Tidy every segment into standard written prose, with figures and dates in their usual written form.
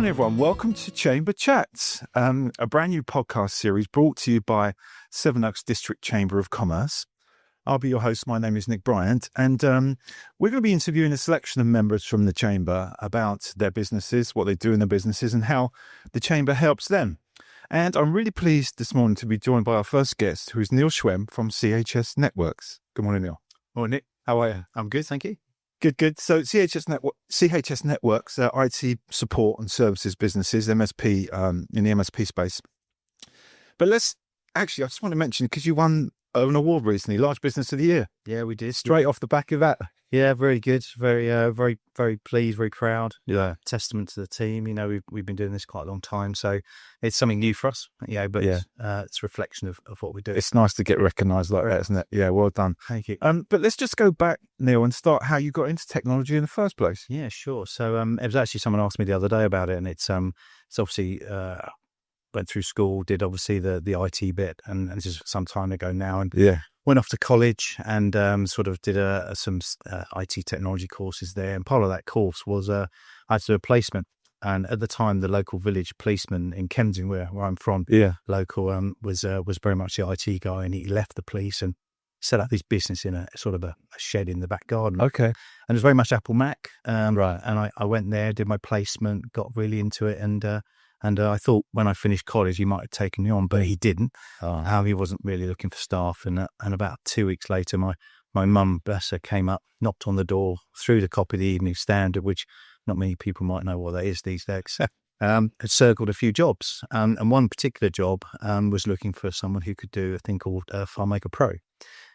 morning, everyone. Welcome to Chamber Chats, a brand new podcast series brought to you by Sevenoaks District Chamber of Commerce. I'll be your host. My name is Nick Bryant, and we're going to be interviewing a selection of members from the Chamber about their businesses, what they do in their businesses, and how the Chamber helps them. And I'm really pleased this morning to be joined by our first guest, who is Neil Schwemm from CHS Networks. Good morning, Neil. Morning, Nick. How are you? I'm good, thank you. Good. So CHS Networks, IT support and services businesses, MSP, in the MSP space. But I just want to mention, because you won an award recently, Large Business of the Year. Yeah, we did. Straight off the back of that. Yeah, very good. Very pleased, very proud. Yeah. Testament to the team. You know, we've been doing this quite a long time, so it's something new for us. Yeah, but it's a reflection of what we do. It's nice to get recognised like that, isn't it? Yeah, well done. Thank you. But let's just go back, Neil, and start how you got into technology in the first place. Yeah, sure. So it was actually someone asked me the other day about it, and it's obviously went through school, did obviously the IT bit, and this is some time ago now, and went off to college and sort of did some IT technology courses there. And part of that course was I had to do a placement. And at the time, the local village policeman in Kensington, where I'm from, local, was very much the IT guy, and he left the police and set up his business in a sort of a shed in the back garden. Okay. And it was very much Apple Mac. Right. And I went there, did my placement, got really into it, and I thought when I finished college, he might have taken me on, but he didn't. He wasn't really looking for staff. And about 2 weeks later, my mum, bless her, came up, knocked on the door, threw the copy of the Evening Standard, which not many people might know what that is these days, had circled a few jobs. And one particular job was looking for someone who could do a thing called FileMaker Pro,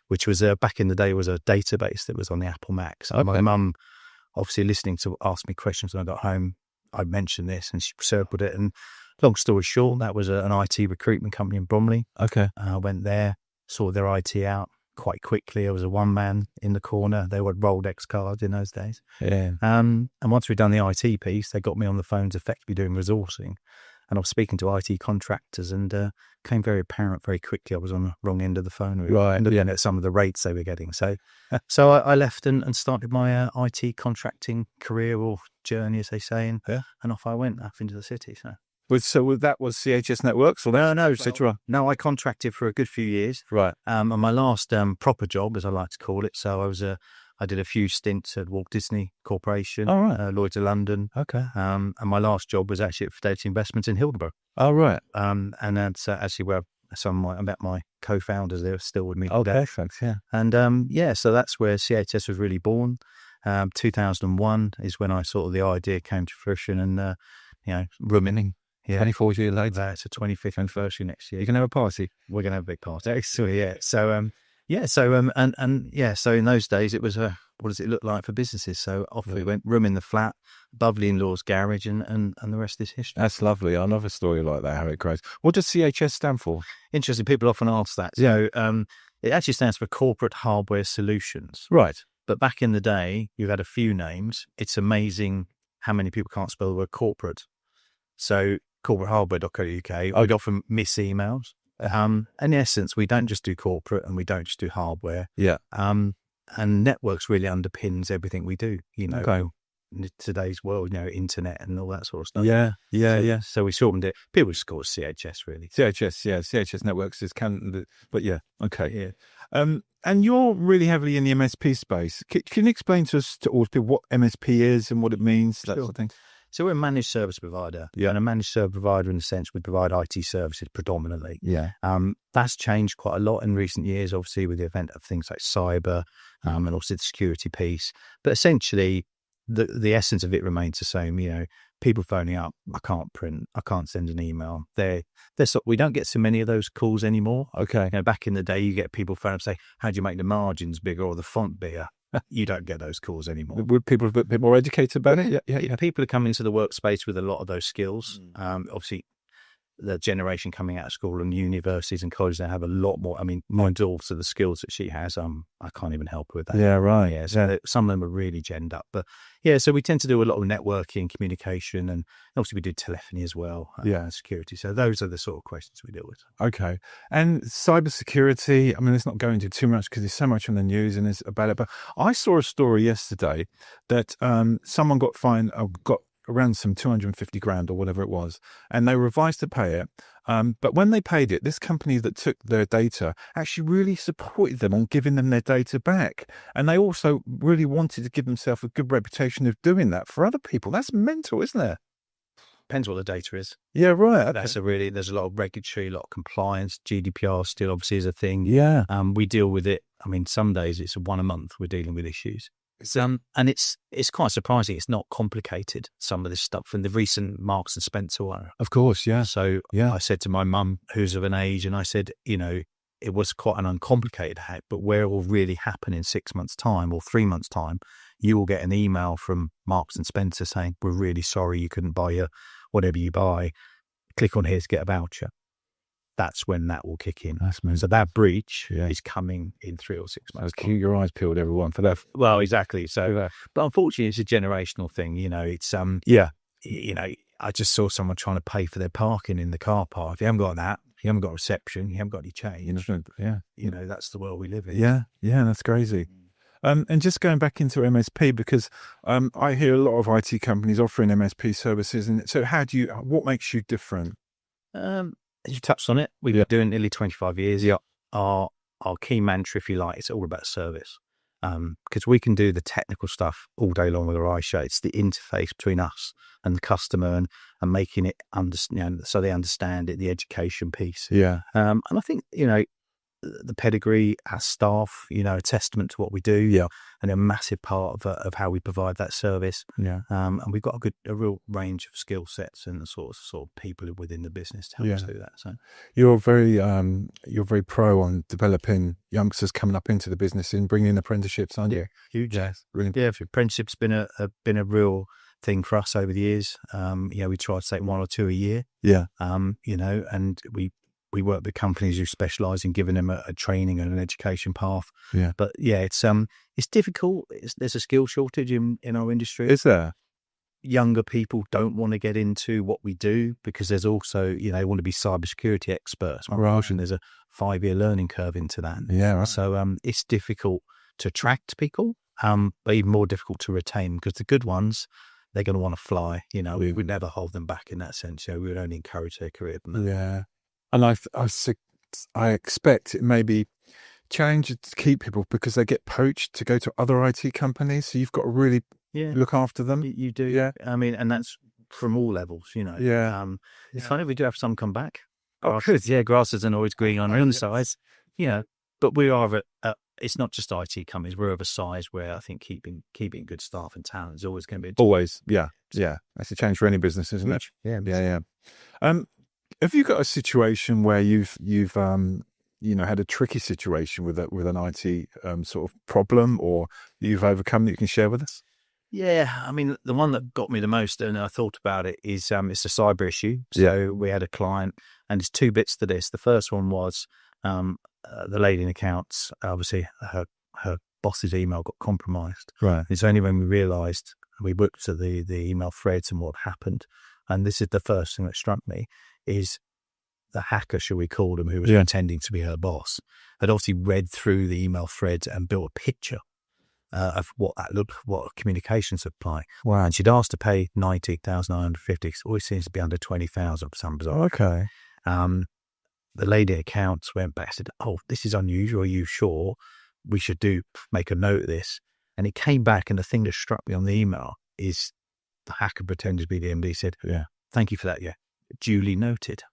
which was back in the day was a database that was on the Apple Mac. So my mum, obviously listening to ask me questions when I got home, I mentioned this and she circled it. And long story short, that was an IT recruitment company in Bromley. Okay. I went there, sorted their IT out quite quickly. I was a one man in the corner. They were Roldex cards in those days. Yeah. And once we'd done the IT piece, they got me on the phones effectively doing resourcing. And I was speaking to IT contractors and came very apparent very quickly I was on the wrong end of the phone. Right. Looking at some of the rates they were getting. So I left and started my IT contracting career or journey, as they say, and off I went up into the city. So that was CHS Networks? Or No, I contracted for a good few years. Right. And my last proper job, as I like to call it, so I did a few stints at Walt Disney Corporation, Lloyd's of London. Okay. And my last job was actually at Fidelity Investments in Hildenburg. Oh, right. And that's actually where I met my co-founders. They're still with me today. Okay, thanks, yeah. And so that's where CHS was really born. 2001 is when I sort of the idea came to fruition, and Rumining. Yeah. 24 years later. It's a 25th anniversary next year. You're going to have a party? We're going to have a big party. So So in those days it was what does it look like for businesses? So off we went, room in the flat, above the in-laws garage, and the rest is history. That's lovely. I love a story like that, how it grows. What does CHS stand for? Interesting. People often ask that. So it actually stands for Corporate Hardware Solutions. Right. But back in the day, you had a few names. It's amazing how many people can't spell the word corporate. So corporatehardware.co.uk, I'd often miss emails. In essence, we don't just do corporate and we don't just do hardware. Yeah. And networks really underpins everything we do, Okay. in today's world, internet and all that sort of stuff. Yeah. So we shortened it. People just call it CHS, really. CHS Networks is but yeah. Okay. Yeah. And you're really heavily in the MSP space. Can you explain to us, to all people, what MSP is and what it means, that sort of thing? So we're a managed service provider. Yeah. And a managed service provider in the sense we provide IT services predominantly. Yeah. That's changed quite a lot in recent years, obviously, with the event of things like cyber and also the security piece. But essentially, the essence of it remains the same. People phoning up, I can't print, I can't send an email. We don't get so many of those calls anymore. Okay. Back in the day, you get people phone up and say, how do you make the margins bigger or the font bigger? You don't get those calls anymore. Would people be a bit more educated about it? Yeah. People are coming into the workspace with a lot of those skills. Obviously, the generation coming out of school and universities and colleges, they have a lot more. I mean, my daughter, the skills that she has, I can't even help her with that. Yeah, right. Yeah, so some of them are really genned up. But yeah, so we tend to do a lot of networking, communication, and obviously we do telephony as well, security. So those are the sort of questions we deal with. Okay. And cybersecurity, I mean, let's not go into too much because there's so much on the news and it's about it. But I saw a story yesterday that someone got a ransom, 250 grand or whatever it was, and they were advised to pay it. But when they paid it, this company that took their data actually really supported them on giving them their data back. And they also really wanted to give themselves a good reputation of doing that for other people. That's mental, isn't it? Depends what the data is. Yeah, right. Okay. There's a lot of regulatory, a lot of compliance. GDPR still obviously is a thing. Yeah. We deal with it. I mean, some days it's one a month we're dealing with issues. And it's quite surprising. It's not complicated, some of this stuff. And the recent Marks and Spencer one. Of course, yeah. So I said to my mum, who's of an age, and I said, it was quite an uncomplicated hack, but where it will really happen in 6 months' time or 3 months' time, you will get an email from Marks and Spencer saying, we're really sorry you couldn't buy your whatever you buy. Click on here to get a voucher. That's when that will kick in. So that breach is coming in 3 or 6 months. Keep your eyes peeled, everyone, for that. Well, exactly. So, but unfortunately, it's a generational thing. It's I just saw someone trying to pay for their parking in the car park. If you haven't got that, you haven't got reception, you haven't got any change. That's the world we live in. Yeah, that's crazy. And just going back into MSP, because I hear a lot of IT companies offering MSP services. And so what makes you different? You touched on it. We've been doing nearly 25 years. Yeah. Our key mantra, if you like, it's all about service. Because we can do the technical stuff all day long with our eyes shut. It's the interface between us and the customer and making it understand, so they understand it, the education piece. Yeah. And I think, the pedigree, our staff, a testament to what we do. Yeah. And a massive part of how we provide that service. Yeah. And we've got a real range of skill sets and the sort of people within the business to help us do that. So you're very pro on developing youngsters coming up into the business and bringing in apprenticeships, aren't you? Huge. Yeah. Really. Yeah. Apprenticeship's been a real thing for us over the years. We try to take 1 or 2 a year. Yeah. And we work with companies who specialise in giving them a training and an education path. Yeah. But it's difficult. There's a skill shortage in our industry. Is there? Younger people don't want to get into what we do because there's also, they want to be cybersecurity experts. Right. And there's a 5-year learning curve into that. Yeah. Right. So it's difficult to attract people, but even more difficult to retain because the good ones, they're going to want to fly. We would never hold them back in that sense. We would only encourage their career. Yeah. And I expect it may be challenging to keep people because they get poached to go to other IT companies. So you've got to really look after them. You do. Yeah. I mean, and that's from all levels, Yeah. It's funny, we do have some come back. Oh, good. Yeah, grass isn't always green on the other sides. But we are it's not just IT companies. We're of a size where I think keeping good staff and talent is always going to be always. Yeah. That's a change for any business, isn't it? Yeah. Have you got a situation where you've had a tricky situation with an IT sort of problem, or you've overcome that you can share with us? Yeah, I mean, the one that got me the most, and I thought about it, is it's a cyber issue. So we had a client, and there's 2 bits to this. The first one was the lady in accounts. Obviously, her boss's email got compromised. Right. It's only when we realised, we looked at the email threads and what happened, and this is the first thing that struck me, is the hacker, shall we call him, who was pretending to be her boss, had obviously read through the email threads and built a picture of what that looked, what communications looked like. Wow. And she'd asked to pay 90,950. It always seems to be under 20,000 for some bizarre. Okay. The lady at accounts went back and said, "Oh, this is unusual. Are you sure? We should make a note of this." And it came back, and the thing that struck me on the email is the hacker pretended to be the MD said, "Thank you for that. Yeah. Duly noted."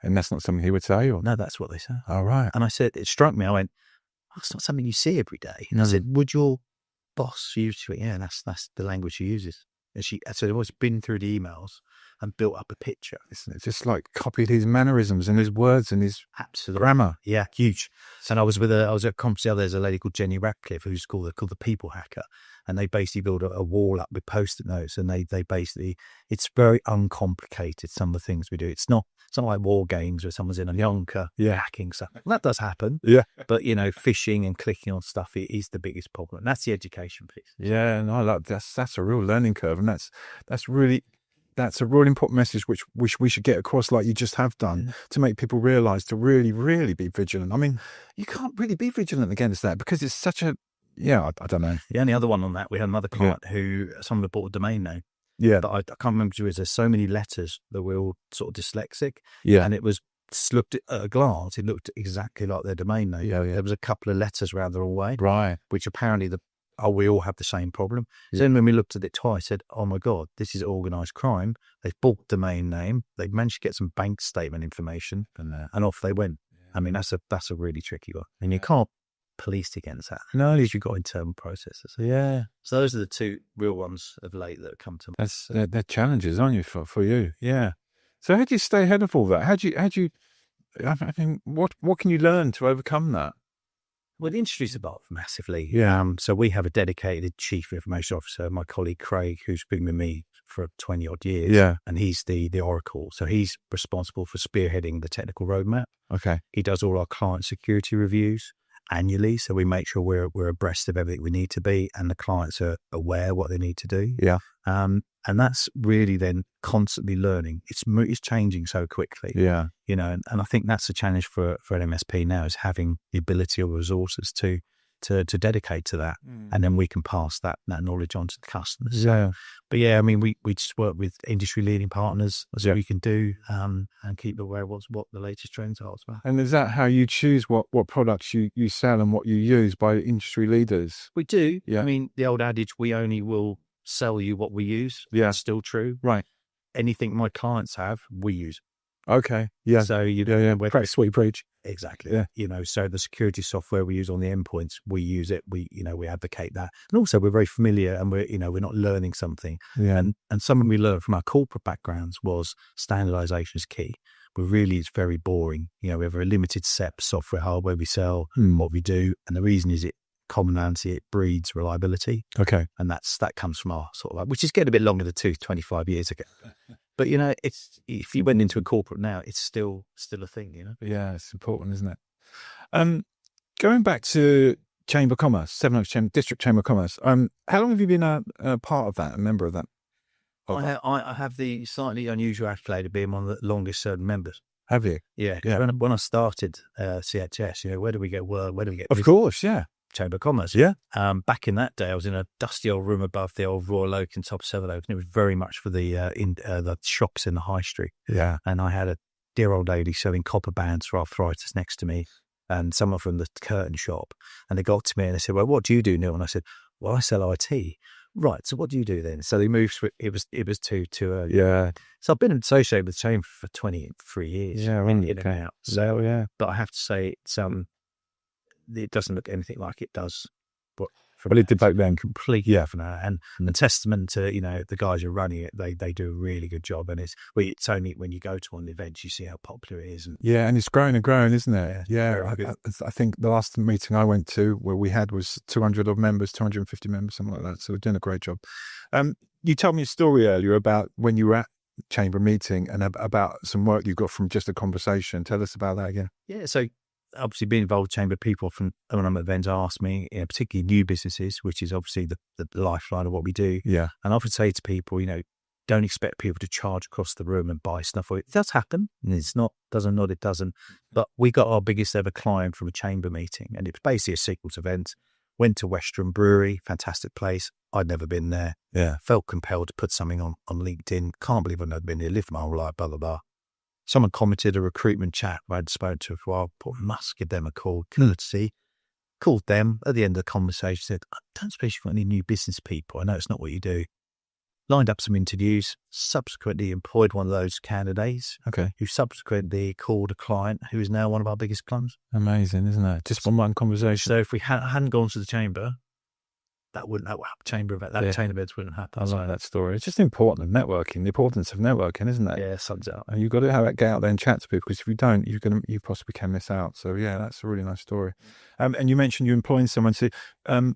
And that's not something he would say? Or? No, that's what they said. All right. And I said, it struck me. I went, that's not something you see every day. And I said, would your boss use it? Yeah, that's the language she uses. And I said, I've always been through the emails and built up a picture. It's just like copied his mannerisms and his words and his grammar. Yeah, huge. And I was at a conference the other day. There's a lady called Jenny Ratcliffe who's called the People Hacker. And they basically build a wall up with post-it notes. And they basically, it's very uncomplicated, some of the things we do. It's not like war games where someone's in a yonker hacking stuff. Well, that does happen. Yeah. But, phishing and clicking on stuff is the biggest problem. And that's the education piece. Yeah, and I like that's a real learning curve. And that's a really important message which we should get across, like you just have done, to make people realise to really, really be vigilant. I mean, you can't really be vigilant against that because it's such a, I don't know. The only other one on that, we had another client who someone bought a domain name. Yeah. But I can't remember what it is. There's so many letters that we're all sort of dyslexic. Yeah. And it was just looked at a glance, it looked exactly like their domain name. Yeah. There was a couple of letters around the wrong way, Right. which apparently we all have the same problem. So then when we looked at it twice, said, oh my God, this is organised crime. They've bought domain name. They've managed to get some bank statement information and off they went. Yeah. I mean, that's a really tricky one. And you can't police against that. No, at least you've got internal processes. Yeah. So those are the two real ones of late that have come to mind. They're challenges, aren't you, for you? Yeah. So how do you stay ahead of all that? How do you, I mean, what can you learn to overcome that? Well, the industry's evolved massively. Yeah. So we have a dedicated chief information officer, my colleague Craig, who's been with me for 20 odd years. Yeah. And he's the oracle. So he's responsible for spearheading the technical roadmap. Okay. He does all our client security reviews annually. So we make sure we're abreast of everything we need to be and the clients are aware what they need to do. Yeah. And that's really then constantly learning. It's changing so quickly. Yeah. You know, and I think that's a challenge for an MSP now, is having the ability or resources to dedicate to that. And then we can pass that knowledge on to the customers. Yeah. But yeah, I mean, we just work with industry leading partners as we can do, and keep aware of what the latest trends are as well. And is that how you choose what products you sell and what you use, by industry leaders? We do. Yeah. I mean, the old adage, we only will sell you what we use. Yeah. Is still true. Right. Anything my clients have, we use. Okay. Yeah. So Practice what you preach. Exactly. Yeah. You know, so the security software we use on the endpoints, we use it. We advocate that. And also we're very familiar and we're not learning something. Yeah. And something we learned from our corporate backgrounds was standardization is key. But really it's very boring. You know, we have a limited set of software hardware we sell, what we do. And the reason is commonality, it breeds reliability. Okay. And that comes from our sort of, which is getting a bit long in the tooth 25 years ago. But, you know, if you went into a corporate now, it's still a thing, you know? Yeah, it's important, isn't it? Going back to Chamber of Commerce, Sevenoaks District Chamber of Commerce, how long have you been a part of that, a member of that? I have the slightly unusual accolade of being one of the longest serving members. Have you? Yeah. Yeah. When I started CHS, you know, where do we get work? Where do we get Of course, yeah. Chamber of Commerce? Yeah. Back in that day, I was in a dusty old room above the old Royal Oak in top Sevenoaks, and it was very much for the shops in the high street. Yeah. And I had a dear old lady selling copper bands for arthritis next to me, and someone from the curtain shop. And they got to me and they said, "Well, what do you do, Neil?" And I said, "Well, I sell IT." Right. So what do you do then? So they moved. It was too early. Yeah. So I've been associated with the Chamber for 23 years. Yeah. In and out. So yeah. But I have to say, it doesn't look anything like it does. Well, it did back then. Completely different. And testament to, you know, the guys who are running it, they do a really good job. And it's only when you go to one of the events you see how popular it is. And it's growing and growing, isn't it? Yeah. Yeah. I think the last meeting I went to where we had was 200 odd members, 250 members, something like that. So we're doing a great job. You told me a story earlier about when you were at Chamber meeting and about some work you got from just a conversation. Tell us about that again. Yeah. So obviously being involved with Chamber, people from when I'm at events ask me, you know, particularly new businesses, which is obviously the lifeline of what we do. Yeah. And I often say to people, you know, don't expect people to charge across the room and buy stuff. It does happen. And it doesn't. But we got our biggest ever client from a Chamber meeting, and it was basically a Secrets event. Went to Western Brewery, fantastic place. I'd never been there. Yeah. Felt compelled to put something on LinkedIn. Can't believe I've never been there. Lived my whole life, blah, blah, blah. Someone commented a recruitment chat where I'd spoken to for a while. Must give them a call. Courtesy. Called them at the end of the conversation. Said, I don't suppose you've got any new business people. I know it's not what you do. Lined up some interviews. Subsequently employed one of those candidates. Okay. Who subsequently called a client who is now one of our biggest clients. Amazing, isn't it? Just one conversation. So if we hadn't gone to the Chamber, Chamber events wouldn't happen. I like that story. It's just important, networking, the importance of networking, isn't it? Yeah, sums out. And you've got to get out there and chat to people, because if you don't, you possibly can miss out. So yeah, that's a really nice story. And you mentioned you employing someone. So, do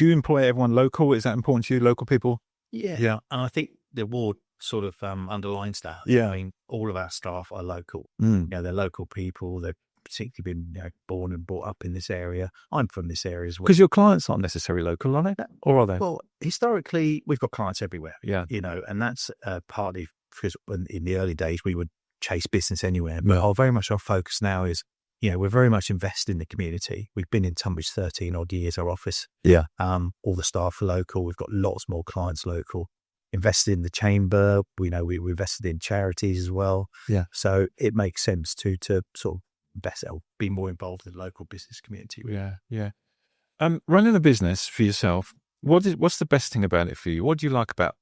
you employ everyone local? Is that important to you, local people? Yeah. Yeah. And I think the award sort of underlines that. Yeah. I mean, all of our staff are local. Mm. You know, they're local people. They've particularly been born and brought up in this area. I'm from this area as well. Because your clients aren't necessarily local, are they? Or are they? Well, historically, we've got clients everywhere. Yeah. You know, and that's partly because in the early days, we would chase business anywhere. But very much our focus now is, you know, we're very much invested in the community. We've been in Tunbridge 13 odd years, our office. Yeah. All the staff are local. We've got lots more clients local. invested in the chamber. We invested in charities as well. Yeah. So it makes sense to sort of be more involved in the local business community. Yeah. Running a business for yourself, what's the best thing about it for you? What do you like about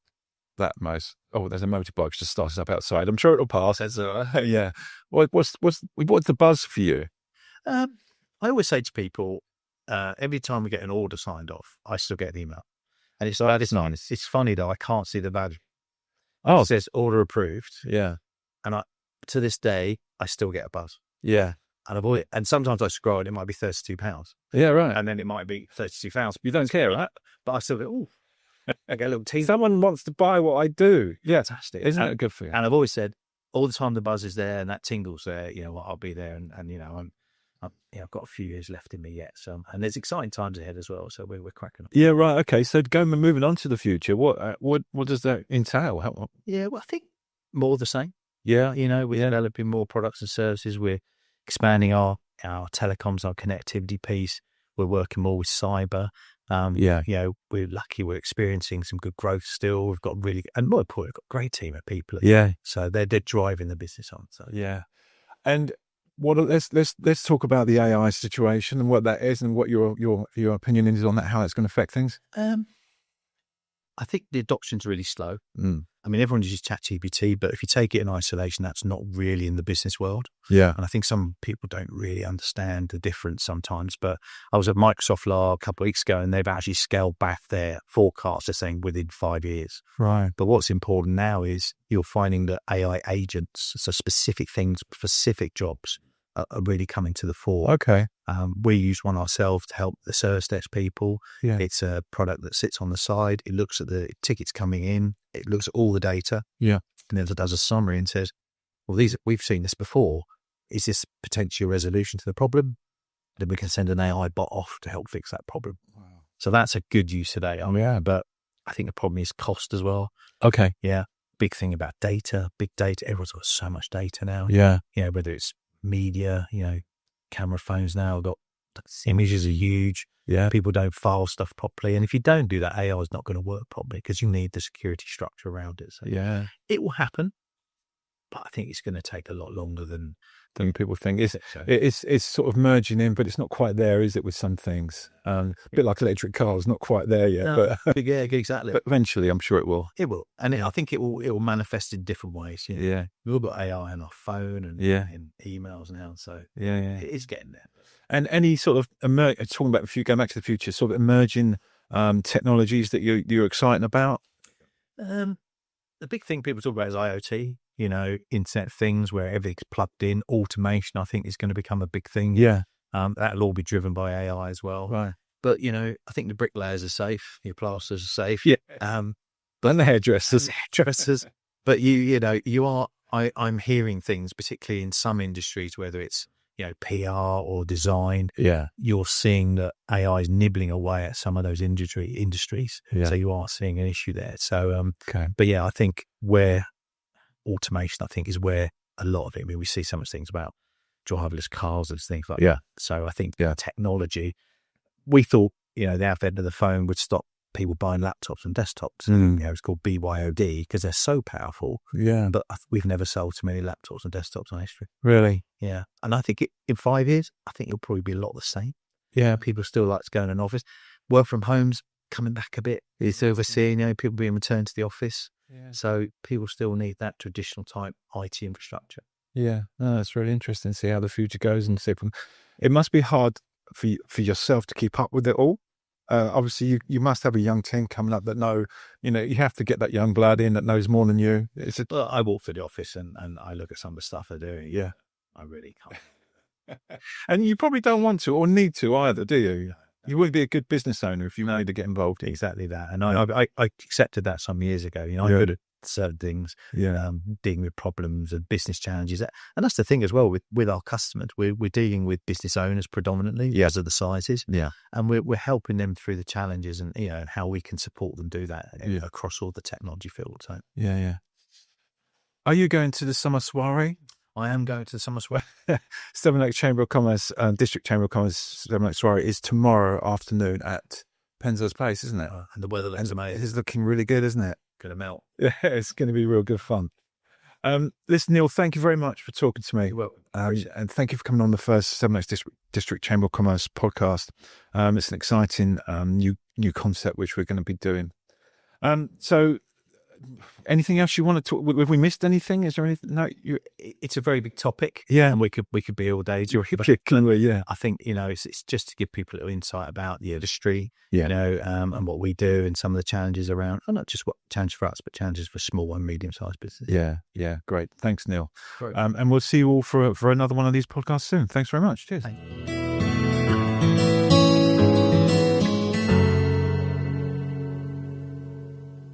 that most? Oh, there's a motorbike just started up outside. I'm sure it'll pass. Yeah. What's the buzz for you? I always say to people, every time we get an order signed off, I still get an email. And it's like, it's nice. It's funny though, I can't see the value. Oh. It says order approved. Yeah. And to this day, I still get a buzz. Yeah. And sometimes I scroll and it might be £32. Yeah, right. And then it might be 32,000. You don't care, right? But I still go, oh, I get a little tease. Someone wants to buy what I do. Yeah. Fantastic. Isn't it good for you? And I've always said, all the time the buzz is there and that tingle's there, I'll be there. And I've got a few years left in me yet. So, and there's exciting times ahead as well. So we're cracking up. Yeah, right. Okay. So moving on to the future, what does that entail? Yeah, well, I think more the same. Yeah. We're developing more products and services. We're expanding our telecoms, our connectivity piece. We're working more with cyber. We're lucky. We're experiencing some good growth still. We've got and more importantly, we've got a great team of people. Yeah. So they're driving the business on. So yeah. And let's talk about the AI situation and what that is and what your opinion is on that, how it's going to affect things. I think the adoption's really slow. I mean, everyone uses ChatGPT, but if you take it in isolation, that's not really in the business world. Yeah. And I think some people don't really understand the difference sometimes. But I was at Microsoft a couple of weeks ago, and they've actually scaled back their forecast. They're saying within 5 years. Right. But what's important now is you're finding that AI agents, so specific things, specific jobs, are really coming to the fore. Okay. We use one ourselves to help the service desk people. Yeah. It's a product that sits on the side. It looks at the tickets coming in. It looks at all the data. Yeah. And then it does a summary and says, well, we've seen this before. Is this potential resolution to the problem? Then we can send an AI bot off to help fix that problem. Wow. So that's a good use of AI. Yeah. But I think the problem is cost as well. Okay. Yeah. Big thing about data, big data. Everyone's got so much data now. Yeah. Whether it's media, camera phones now got images are huge. Yeah. People don't file stuff properly. And if you don't do that, AI is not going to work properly because you need the security structure around it. So yeah, it will happen, but I think it's going to take a lot longer than people think. It's sort of merging in, but it's not quite there, is it, with some things? A bit like electric cars, not quite there yet. No, but yeah, exactly. But eventually, I'm sure it will. It will. And I think it will manifest in different ways. Yeah. We've all got AI on our phone and in emails now. So yeah, it is getting there. And any sort of, talking about going back to the future, sort of emerging technologies that you're excited about? The big thing people talk about is IoT, Internet of Things, where everything's plugged in. Automation, I think, is going to become a big thing. Yeah. That'll all be driven by AI as well. Right. But, I think the bricklayers are safe. Your plasters are safe. Yeah. And the hairdressers. But I'm hearing things, particularly in some industries, whether it's, PR or design. Yeah. You're seeing that AI is nibbling away at some of those industries. Yeah. So you are seeing an issue there. So, okay. But yeah, I think where automation, is where a lot of it, we see so much things about driverless cars and things like that. So I think technology, we thought, the advent of the phone would stop people buying laptops and desktops. It's called BYOD because they're so powerful. Yeah. But we've never sold too many laptops and desktops in history. Really? Yeah. And I think in 5 years, I think it'll probably be a lot the same. Yeah. People still like to go in an office. Work from home's coming back a bit. It's overseeing, people being returned to the office. Yeah. So people still need that traditional type IT infrastructure. Yeah. No, it's really interesting to see how the future goes and see it must be hard for yourself to keep up with it all. Obviously, you must have a young team coming up that know, you have to get that young blood in that knows more than you. Well, I walk through the office and I look at some of the stuff they're doing. Yeah. I really can't. And you probably don't want to or need to either, do you? You wouldn't be a good business owner if you wanted to get involved. Exactly that. And I accepted that some years ago. I'm good at certain things, dealing with problems and business challenges. And that's the thing as well with our customers. We're dealing with business owners predominantly because of the sizes. Yeah. And we're helping them through the challenges and, and how we can support them do that across all the technology fields. So. Yeah. Are you going to the summer soiree? I am going to the summer soiree. Sevenoaks Chamber of Commerce, District Chamber of Commerce, Sevenoaks soiree is tomorrow afternoon at Penzance Place, isn't it? And the weather looks amazing. It's looking really good, isn't it? going to melt. Yeah, it's going to be real good fun. Listen, Neil, thank you very much for talking to me. You're welcome. And thank you for coming on the first Sevenoaks District Chamber of Commerce podcast. It's an exciting new concept which we're going to be doing. So anything else you want to talk? Have we missed anything? Is there anything? No, it's a very big topic. Yeah, and we could be all day. yeah. I think it's just to give people a little insight about the industry, Yeah. and what we do and some of the challenges around, and not just what challenges for us, but challenges for small and medium sized businesses. Yeah, great. Thanks, Neil. Great. And we'll see you all for another one of these podcasts soon. Thanks very much. Cheers. Thank you.